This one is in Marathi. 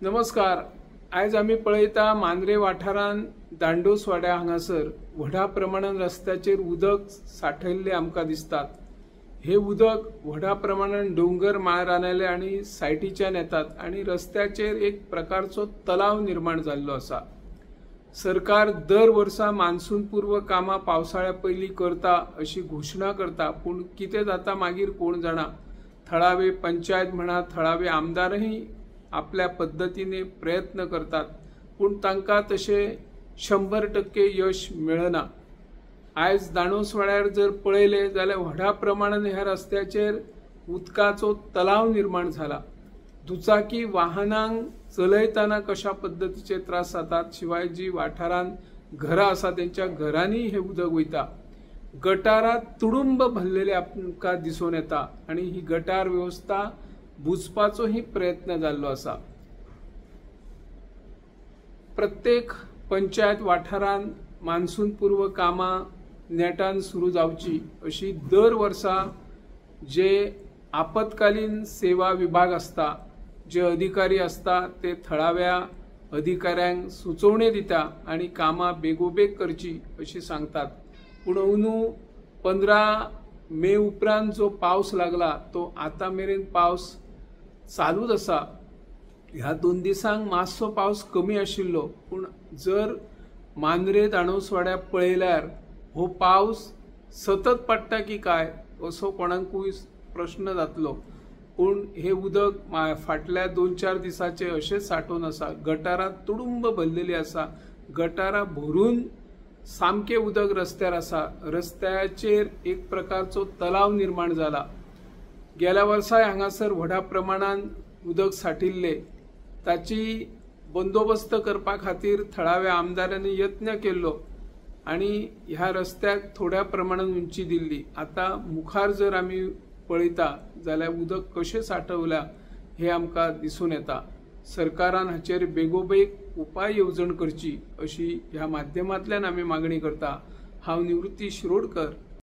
नमस्कार। आज आम्ही पळयता मांद्रे वाठारान दांडोसवाड्या हांगासर व्हडा प्रमाणात रस्त्याचेर उदक साठयल्ले आमकां दिसतात। हे उदक व्हडा प्रमाणात डोंगर माळरानाले आणि सायटीच्यान येतात आणि रस्त्याचेर एक प्रकारचो तलाव निर्माण जाल्लो आसा। सरकार दर वर्सा मान्सून पूर्व कामां पावसाळ्या पयलीं करता अशी घोषणा करता, पूण कितें जाता मागीर कोण जाणा। थळावे पंचायत म्हणा, थळावे आमदारही आपल्या पद्धतीने प्रयत्न करतात, पण तांकां तशे 100% यश मेळना। आज दांडोसवाड्यार जर पळयले जाल्यार व्हडा प्रमाणात ह्या रस्त्याचेर उदकाचो तलाव निर्माण जाला। दुचाकी वाहनांक चलयतना कशा पद्धतीचे त्रास जातात, शिवाय जी वाठारांत घरां आसा त्यांच्या घरांनी हे उदक वयता। गटारां तुडुंब भरलेले आमकां दिसून येता आणि ही गटार व्यवस्था बुजपाचोही प्रयत्न जाल्लो आसा। प्रत्येक पंचायत वाठारांत मान्सून पूर्व कामां नेटान सुरू जावची अशी दर वर्सा जे आपत्कालीन सेवा विभाग आसता, जे अधिकारी असता ते थळाव्या अधिकाऱ्यांक सुचोवणी दिता आणि कामां बेगोबेग करची अशी सांगतात। पूण अंदू 15 मे उपरांत जो पावस लागला तो आता मेरेन पावस चालूच आसा। ह्या 2 दिसांक मातसो पावस कमी आशिल्लो, पूण जर मांद्रे दांडोसवाड्या पळयल्यार हो पावस सतत पडटा की काय असो कोणाकूय प्रश्न जातलो। पूण हे उदक फाटल्या 2-4 दिसाचे अशेंच साठोवन आसा। गटारां तुडुंब भरलेली आसा, गटारां भरून सामके उदक रस्त्यार आसा। रस्त्याचेर एक प्रकारचो तलाव निर्माण जाला। गेल्या वर्सा हांगासर व्हडा प्रमाणात उदक साठिल्ले, ताची बंदोबस्त करपा खातीर थळाव्या आमदारांनी यत्न केल्लो आणि ह्या रस्त्याक थोड्या प्रमाणात उंची दिल्ली। आता मुखार जर आमी पळयता जाल्यार उदक कशें साठवल्या हे आमकां दिसून येता। सरकारान हाचेर बेगोबेग उपाय येवजण करची अशी ह्या माध्यमांतल्यान आमी मागणी करता। हांव निवृत्ती शिरोडकर,